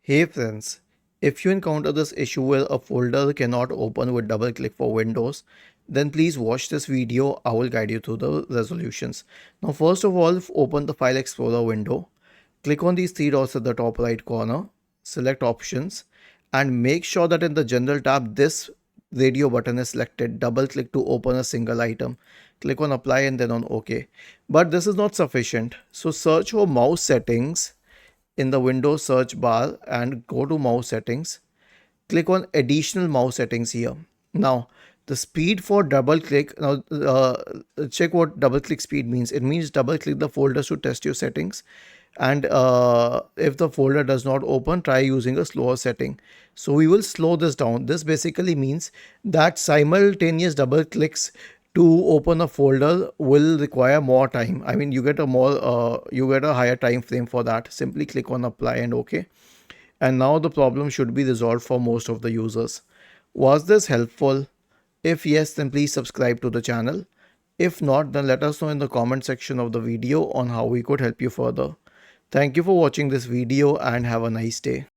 Hey friends, if you encounter this issue where a folder cannot open with double click for Windows, then please watch this video. I will guide you through the resolutions. Now first of all, open the File Explorer window. Click on these three dots at the top right corner, select Options, and make sure that in the General tab this radio button is selected. Double click to open a single item. Click on Apply and then on OK. But this is not sufficient. So search for mouse settings in the Windows search bar and go to mouse settings. Click on additional mouse settings here. Now the speed for double click, now check what double click speed means. It means double click the folders to test your settings, and if the folder does not open, try using a slower setting. So we will slow this down. This basically means that simultaneous double clicks to open a folder will require more time. I mean, you get a higher time frame for that. Simply click on apply and OK. And now the problem should be resolved for most of the users. Was this helpful? If yes, then please subscribe to the channel. If not, then let us know in the comment section of the video on how we could help you further. Thank you for watching this video and have a nice day.